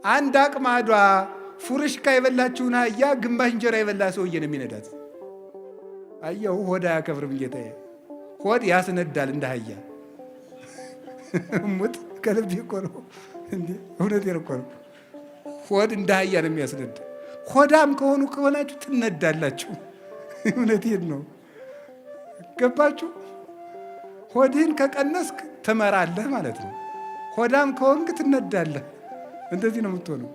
አንድ አቅማዷ ፉርሽካ የበላችውን አህያ ግማሽ እንጀራ የበላ ሰውዬ ነው የሚነዳት። አየው ሆድ አያከብርም ጌታዬ። ሆድ ያስነዳል እንደ አህያ። ሙት ከልብ እኮ ነው እንዴ! እውነቴን እኮ ነው። ሆድ እንደ አህያ ነው የሚያስነዳ። ሆዳም ከሆናችሁ ትነዳላችሁ። እውነቴን ነው። ገባችሁ? ሆድህን ከቀነስክ ትመራለህ ማለት ነው። ሆዳም ከሆንክ ትነዳለህ። እንደዚህ ነው የምትሆነው።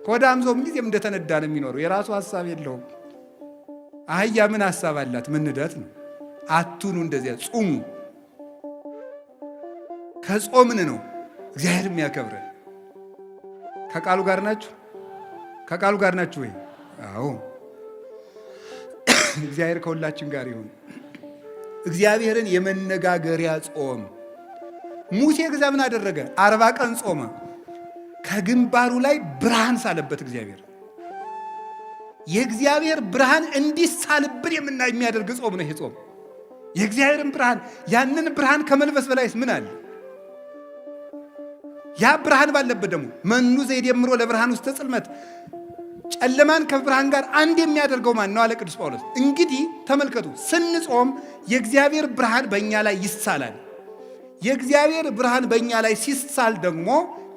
ሆዳም ሰው ምንጊዜም እንደተነዳ ነው የሚኖረው። የራሱ ሀሳብ የለውም። አህያ ምን ሀሳብ አላት? መነዳት ነው። አቱኑ እንደዚያ ጹሙ። ከጾምን ነው እግዚአብሔር የሚያከብረን። ከቃሉ ጋር ናችሁ? ከቃሉ ጋር ናችሁ ወይ? አዎ። እግዚአብሔር ከሁላችን ጋር ይሁን። እግዚአብሔርን የመነጋገሪያ ጾም ሙሴ ከዛ ምን አደረገ? 40 ቀን ጾመ። ከግንባሩ ላይ ብርሃን ሳለበት እግዚአብሔር። የእግዚአብሔር ብርሃን እንዲሳልብን የሚያደርግ ጾም ነው ይሄ ጾም። የእግዚአብሔርን ብርሃን ያንን ብርሃን ከመልበስ በላይስ ምን አለ? ያ ብርሃን ባለበት ደግሞ መኑ ዘይደምሮ ለብርሃን ውስተ ጽልመት፣ ጨለማን ከብርሃን ጋር አንድ የሚያደርገው ማን ነው አለ ቅዱስ ጳውሎስ። እንግዲህ ተመልከቱ፣ ስንጾም የእግዚአብሔር ብርሃን በእኛ ላይ ይሳላል። የእግዚአብሔር ብርሃን በእኛ ላይ ሲሳል ደግሞ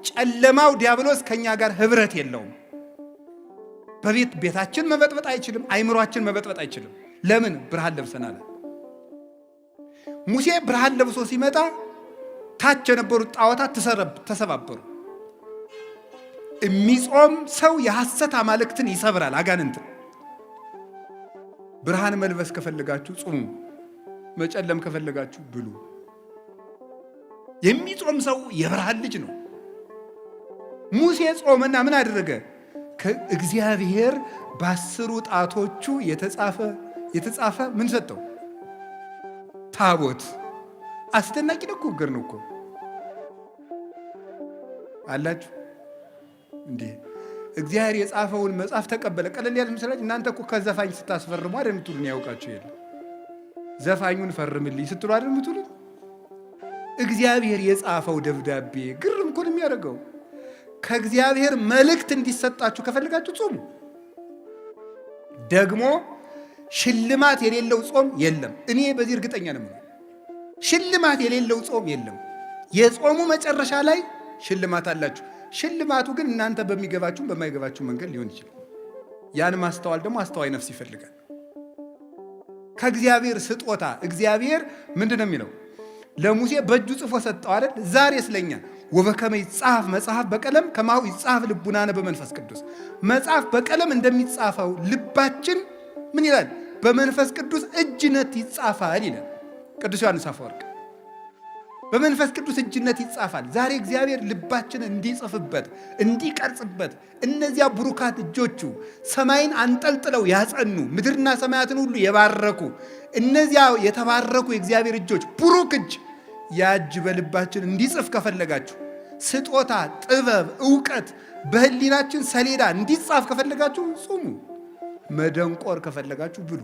ጨለማው ዲያብሎስ ከኛ ጋር ህብረት የለውም። ቤታችን መበጥበጥ አይችልም። አይምሯችን መበጥበጥ አይችልም። ለምን? ብርሃን ለብሰናል። ሙሴ ብርሃን ለብሶ ሲመጣ ታች የነበሩት ጣዖታት ተሰባበሩ። የሚጾም ሰው የሐሰት አማልክትን ይሰብራል፣ አጋንንትን። ብርሃን መልበስ ከፈለጋችሁ ጹሙ፣ መጨለም ከፈለጋችሁ ብሉ። የሚጾም ሰው የብርሃን ልጅ ነው። ሙሴ ጾመና ምን አደረገ? ከእግዚአብሔር በ10 ጣቶቹ የተጻፈ ምን ሰጠው? ታቦት። አስደናቂ ነገር ነው እኮ አላችሁ እንዴ! እግዚአብሔር የጻፈውን መጽሐፍ ተቀበለ። ቀለል ያለ ምስላች እናንተ እኮ ከዘፋኝ ስታስፈርሙ አይደል የምትሉን? ያውቃችሁ የለ ዘፋኙን ፈርምልኝ ስትሉ አይደል የምትሉት? እግዚአብሔር የጻፈው ደብዳቤ ግርም እኮ ነው የሚያደርገው። ከእግዚአብሔር መልእክት እንዲሰጣችሁ ከፈልጋችሁ ጾሙ። ደግሞ ሽልማት የሌለው ጾም የለም። እኔ በዚህ እርግጠኛ ነኝ። ሽልማት የሌለው ጾም የለም። የጾሙ መጨረሻ ላይ ሽልማት አላችሁ። ሽልማቱ ግን እናንተ በሚገባችሁም በማይገባችሁ መንገድ ሊሆን ይችላል። ያን ማስተዋል ደግሞ አስተዋይ ነፍስ ይፈልጋል። ከእግዚአብሔር ስጦታ እግዚአብሔር ምንድን ነው የሚለው? ለሙሴ በእጁ ጽፎ ሰጠው አይደል? ዛሬ ስለኛ ወበከመ ይጻፍ መጽሐፍ በቀለም ከማሁ ይጻፍ ልቡናነ በመንፈስ ቅዱስ። መጽሐፍ በቀለም እንደሚጻፈው ልባችን ምን ይላል? በመንፈስ ቅዱስ እጅነት ይጻፋል ይላል ቅዱስ ዮሐንስ አፈወርቅ። በመንፈስ ቅዱስ እጅነት ይጻፋል። ዛሬ እግዚአብሔር ልባችን እንዲጽፍበት እንዲቀርጽበት፣ እነዚያ ብሩካት እጆቹ ሰማይን አንጠልጥለው ያጸኑ ምድርና ሰማያትን ሁሉ የባረኩ እነዚያ የተባረኩ የእግዚአብሔር እጆች ብሩክ እጅ ያ እጅ በልባችን እንዲጽፍ ከፈለጋችሁ፣ ስጦታ፣ ጥበብ፣ ዕውቀት በህሊናችን ሰሌዳ እንዲጻፍ ከፈለጋችሁ ጹሙ። መደንቆር ከፈለጋችሁ ብሉ።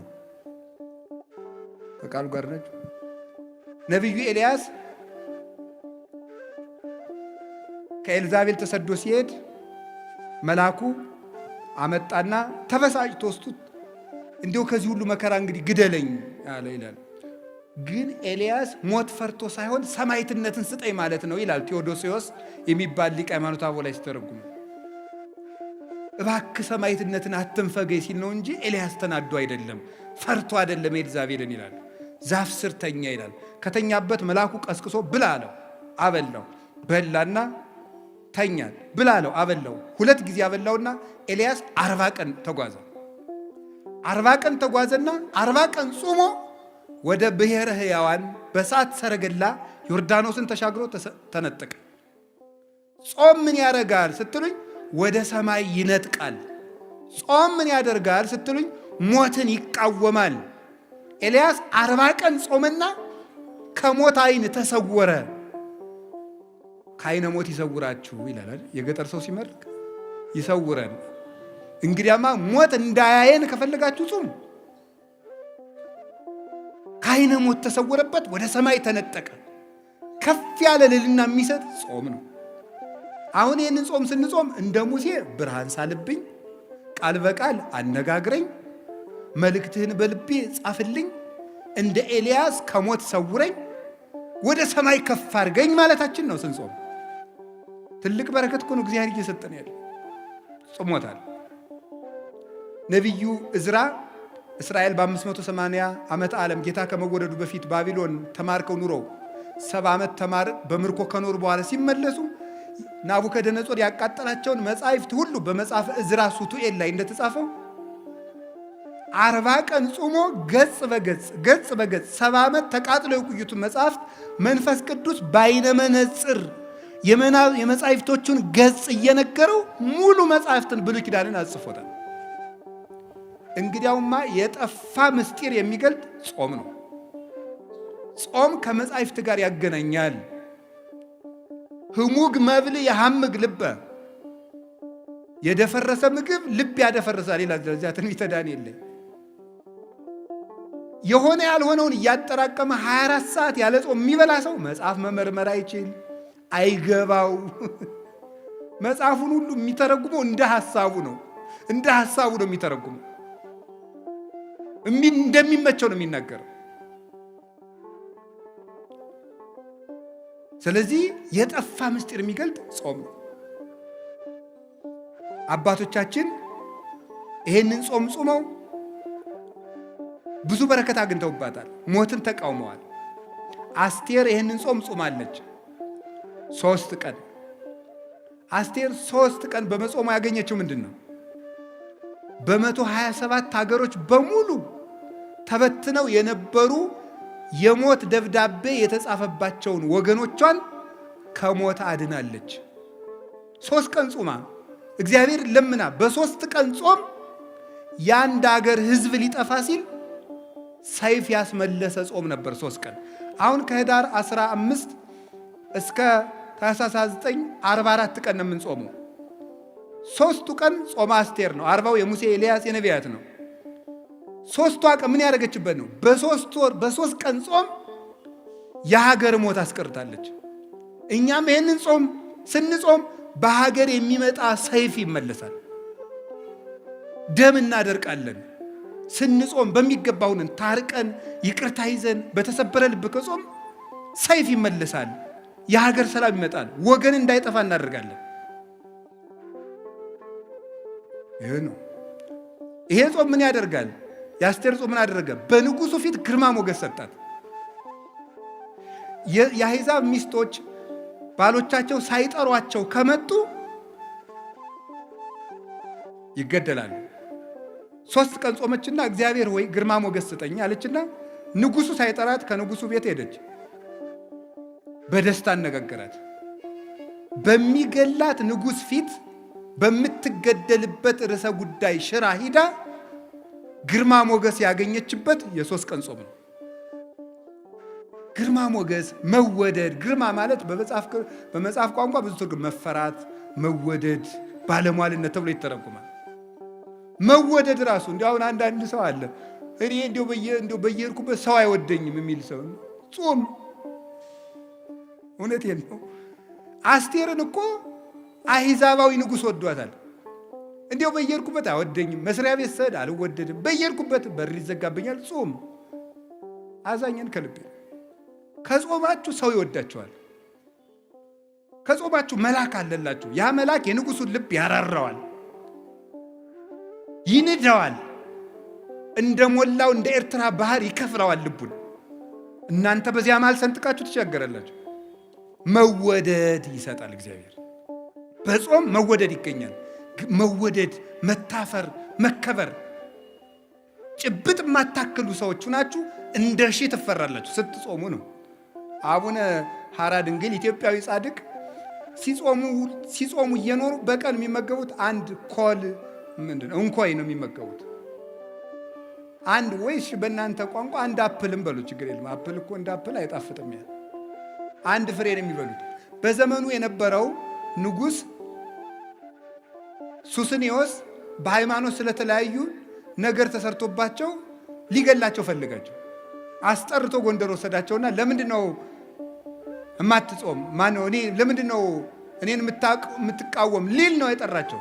ከቃሉ ጋር ናችሁ? ነቢዩ ኤልያስ ከኤልዛቤል ተሰዶ ሲሄድ መልአኩ አመጣና ተበሳጭቶ ወስዱት እንዲሁ ከዚህ ሁሉ መከራ እንግዲህ ግደለኝ አለ ይላል። ግን ኤልያስ ሞት ፈርቶ ሳይሆን ሰማዕትነትን ስጠኝ ማለት ነው ይላል ቴዎዶሲዮስ የሚባል ሊቅ ሃይማኖተ አበው ላይ ሲተረጉም። እባክህ ሰማዕትነትን አትንፈገኝ ሲል ነው እንጂ ኤልያስ ተናዶ አይደለም፣ ፈርቶ አይደለም ኤልዛቤልን ይላል። ዛፍ ስር ተኛ ይላል። ከተኛበት መልአኩ ቀስቅሶ ብላ አለው፣ አበላው። በላና ተኛል። ብላ አለው፣ አበላው። 2 ጊዜ አበላውና ኤልያስ 40 ቀን ተጓዘ። 40 ቀን ተጓዘና 40 ቀን ጾሞ ወደ ብሔረ ሕያዋን በሳት ሰረገላ ዮርዳኖስን ተሻግሮ ተነጠቀ። ጾም ምን ያደርጋል ስትሉኝ ወደ ሰማይ ይነጥቃል። ጾም ምን ያደርጋል ስትሉኝ ሞትን ይቃወማል። ኤልያስ 40 ቀን ጾመና ከሞት ዓይን ተሰወረ። ከዓይነ ሞት ይሰውራችሁ ይላል የገጠር ሰው ሲመርቅ፣ ይሰውረን። እንግዲያማ ሞት እንዳያየን ከፈለጋችሁ ጾሙ። ከዓይነ ሞት ተሰወረበት፣ ወደ ሰማይ ተነጠቀ። ከፍ ያለ ልልና የሚሰጥ ጾም ነው። አሁን ይህንን ጾም ስንጾም እንደ ሙሴ ብርሃን ሳልብኝ፣ ቃል በቃል አነጋግረኝ፣ መልእክትህን በልቤ ጻፍልኝ፣ እንደ ኤልያስ ከሞት ሰውረኝ፣ ወደ ሰማይ ከፍ አድርገኝ ማለታችን ነው ስንጾም። ትልቅ በረከት እኮ ነው እግዚአብሔር እየሰጠን ያለ። ጾሞታል። ነቢዩ ዕዝራ እስራኤል በ580 ዓመት ዓለም ጌታ ከመወለዱ በፊት ባቢሎን ተማርከው ኑረው 70 ዓመት በምርኮ ከኖሩ በኋላ ሲመለሱ ናቡከደነጾር ያቃጠላቸውን መጻሕፍት ሁሉ በመጽሐፈ ዕዝራ ሱቱኤል ላይ እንደተጻፈው 40 ቀን ጾሞ ገጽ በገጽ 70 ዓመት ተቃጥለው የቆዩትን መጽሐፍት መንፈስ ቅዱስ በዓይነ መነጽር የመጻሕፍቶቹን ገጽ እየነገረው ሙሉ መጻሕፍትን ብሉይ ኪዳንን አጽፎታል። እንግዲያውማ የጠፋ ምስጢር የሚገልጥ ጾም ነው። ጾም ከመጻሕፍት ጋር ያገናኛል። ህሙግ መብል የሐምግ ልበ፣ የደፈረሰ ምግብ ልብ ያደፈርሳል ይላል እዚያ ትንቢተ ዳንኤል ላይ። የሆነ ያልሆነውን እያጠራቀመ 24 ሰዓት ያለ ጾም የሚበላ ሰው መጽሐፍ መመርመር አይችል፣ አይገባው። መጽሐፉን ሁሉ የሚተረጉመው እንደ ሐሳቡ ነው የሚተረጉመው። እንደሚመቸው ነው የሚናገረው። ስለዚህ የጠፋ ምስጢር የሚገልጥ ጾም ነው። አባቶቻችን ይሄንን ጾም ጾመው ብዙ በረከት አግኝተውባታል። ሞትን ተቃውመዋል። አስቴር ይሄንን ጾም ጾማለች 3 ቀን። አስቴር 3 ቀን በመጾሙ ያገኘችው ምንድን ነው? በ127 ሀገሮች በሙሉ ተበትነው የነበሩ የሞት ደብዳቤ የተጻፈባቸውን ወገኖቿን ከሞት አድናለች። 3 ቀን ጾማ እግዚአብሔር ለምና በ3 ቀን ጾም የአንድ ሀገር ሕዝብ ሊጠፋ ሲል ሰይፍ ያስመለሰ ጾም ነበር 3 ቀን። አሁን ከህዳር 15 እስከ ታኅሳስ 9 44 ቀን ነው የምንጾመው። 3ቱ ቀን ጾመ አስቴር ነው። 40ው የሙሴ ኤልያስ የነቢያት ነው። 3ቷ ቀን ምን ያደረገችበት ነው? በ3 ቀን ጾም የሀገር ሞት አስቀርታለች። እኛም ይህንን ጾም ስንጾም በሀገር የሚመጣ ሰይፍ ይመለሳል። ደም እናደርቃለን። ስንጾም በሚገባውን ታርቀን ይቅርታ ይዘን በተሰበረ ልብ ከጾም ሰይፍ ይመለሳል። የሀገር ሰላም ይመጣል። ወገን እንዳይጠፋ እናደርጋለን። ይሄ ነው። ይሄ ጾም ምን ያደርጋል? የአስቴር ጾም ምን አደረገ? በንጉሱ ፊት ግርማ ሞገስ ሰጣት። የአሕዛብ ሚስቶች ባሎቻቸው ሳይጠሯቸው ከመጡ ይገደላሉ። 3 ቀን ጾመችና እግዚአብሔር ወይ ግርማ ሞገስ ስጠኝ አለችና ንጉሱ ሳይጠራት ከንጉሱ ቤት ሄደች። በደስታ አነጋገራት። በሚገላት ንጉስ ፊት በምትገደልበት ርዕሰ ጉዳይ ሽራ ሂዳ ግርማ ሞገስ ያገኘችበት የ3 ቀን ጾም ነው። ግርማ ሞገስ፣ መወደድ። ግርማ ማለት በመጽሐፍ ቋንቋ ብዙ ትርጉም፣ መፈራት፣ መወደድ፣ ባለሟልነት ተብሎ ይተረጉማል። መወደድ ራሱ እንዲያው አሁን አንዳንድ ሰው አለ እኔ እንዲያው በየሄድኩበት ሰው አይወደኝም የሚል ሰው ጾም። እውነቴን ነው። አስቴርን እኮ አሕዛባዊ ንጉሥ ወዷታል። እንዲያው በየሄድኩበት አይወደኝም፣ መስሪያ ቤት ስሄድ አልወደድም፣ በየሄድኩበት በር ይዘጋብኛል። ጾም አዛኘን ከልቤ። ከጾማችሁ ሰው ይወዳችኋል። ከጾማችሁ መልአክ አለላችሁ። ያ መልአክ የንጉሱን ልብ ያራራዋል፣ ይንደዋል፣ እንደሞላው እንደ ኤርትራ ባህር ይከፍለዋል ልቡን። እናንተ በዚያ መሃል ሰንጥቃችሁ ትሻገራላችሁ። መወደድ ይሰጣል እግዚአብሔር። በጾም መወደድ ይገኛል። መወደድ፣ መታፈር፣ መከበር። ጭብጥ የማታክሉ ሰዎች ናችሁ፣ እንደ ሺህ ትፈራላችሁ ስትጾሙ ነው። አቡነ ሐራ ድንግል ኢትዮጵያዊ ጻድቅ ሲጾሙ እየኖሩ በቀን የሚመገቡት አንድ ኮል እንኮይ ነው የሚመገቡት። አንድ ወይሽ በእናንተ ቋንቋ አንድ አፕልም በሉ፣ ችግር የለም። አፕል እኮ እንደ አፕል አይጣፍጥም። ያ አንድ ፍሬ ነው የሚበሉት። በዘመኑ የነበረው ንጉሥ ሱስንዮስ በሃይማኖት ስለተለያዩ ነገር ተሰርቶባቸው ሊገላቸው ፈልጋቸው አስጠርቶ ጎንደር ወሰዳቸውና ለምንድን ነው እማትጾም? ማነው እኔ ለምንድን ነው እኔን የምትቃወም ሊል ነው የጠራቸው።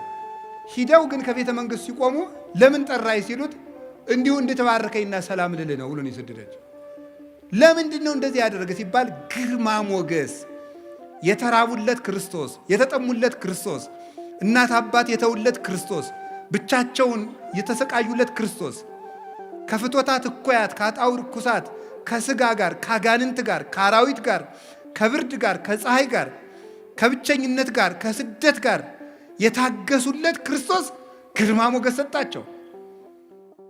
ሂደው ግን ከቤተ መንግስት ሲቆሙ ለምን ጠራይ ሲሉት እንዲሁ እንድትባርከኝና ሰላም ልልህ ነው ብሎ ነው የሰደዳቸው። ለምንድን ነው እንደዚህ ያደረገ ሲባል ግርማ ሞገስ፣ የተራቡለት ክርስቶስ፣ የተጠሙለት ክርስቶስ፣ እናት አባት የተውለት ክርስቶስ፣ ብቻቸውን የተሰቃዩለት ክርስቶስ፣ ከፍቶታት እኮያት ከአጣው ርኩሳት ከስጋ ጋር ከአጋንንት ጋር ከአራዊት ጋር ከብርድ ጋር ከፀሐይ ጋር ከብቸኝነት ጋር ከስደት ጋር የታገሱለት ክርስቶስ ግርማ ሞገስ ሰጣቸው።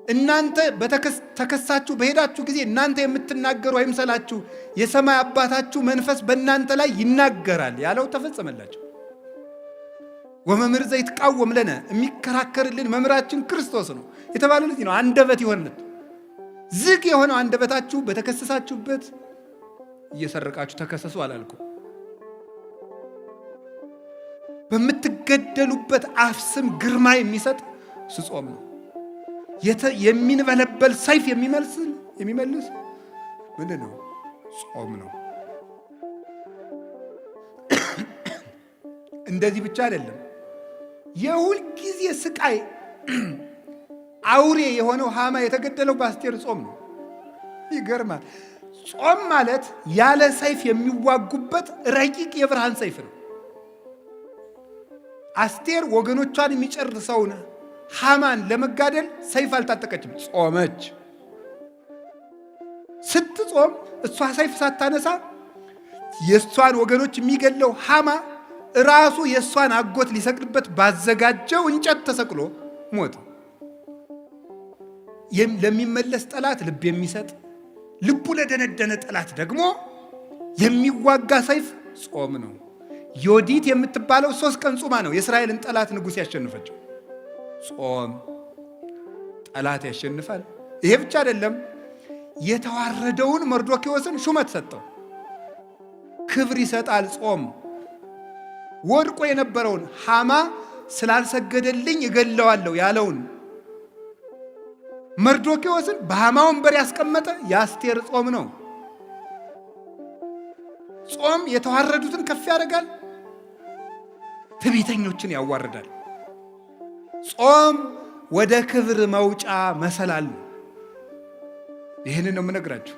እናንተ ተከሳችሁ በሄዳችሁ ጊዜ እናንተ የምትናገሩ አይምሰላችሁ፣ የሰማይ አባታችሁ መንፈስ በእናንተ ላይ ይናገራል ያለው ተፈጸመላቸው። ወመምህር ዘይትቃወም ለነ፣ የሚከራከርልን መምህራችን ክርስቶስ ነው የተባለው ለዚህ ነው። አንደበት ይሆንለት ዝግ የሆነው አንደበታችሁ በተከሰሳችሁበት እየሰረቃችሁ ተከሰሱ አላልኩ። በምትገደሉበት አፍ ስም ግርማ የሚሰጥ ጾም ነው። የሚንበለበል ሰይፍ የሚመልስ ምንድን ነው? ጾም ነው። እንደዚህ ብቻ አይደለም። የሁል ጊዜ ስቃይ አውሬ የሆነው ሃማ የተገደለው በአስቴር ጾም ነው። ይገርማል። ጾም ማለት ያለ ሰይፍ የሚዋጉበት ረቂቅ የብርሃን ሰይፍ ነው። አስቴር ወገኖቿን የሚጨርሰውን ሃማን ለመጋደል ሰይፍ አልታጠቀችም፣ ጾመች። ስትጾም እሷ ሰይፍ ሳታነሳ የእሷን ወገኖች የሚገለው ሃማ ራሱ የእሷን አጎት ሊሰቅልበት ባዘጋጀው እንጨት ተሰቅሎ ሞተ። ለሚመለስ ጠላት ልብ የሚሰጥ ልቡ ለደነደነ ጠላት ደግሞ የሚዋጋ ሰይፍ ጾም ነው። ዮዲት የምትባለው 3 ቀን ጾማ ነው የእስራኤልን ጠላት ንጉሥ ያሸንፈችው። ጾም ጠላት ያሸንፋል። ይሄ ብቻ አይደለም። የተዋረደውን መርዶክዮስን ሹመት ሰጠው፣ ክብር ይሰጣል ጾም። ወድቆ የነበረውን ሃማ ስላልሰገደልኝ እገለዋለሁ ያለውን መርዶክዮስን በሃማ ወንበር ያስቀመጠ የአስቴር ጾም ነው። ጾም የተዋረዱትን ከፍ ያደርጋል፣ ትዕቢተኞችን ያዋርዳል። ጾም ወደ ክብር መውጫ መሰላል ነው። ይህንን ነው የምነግራችሁ።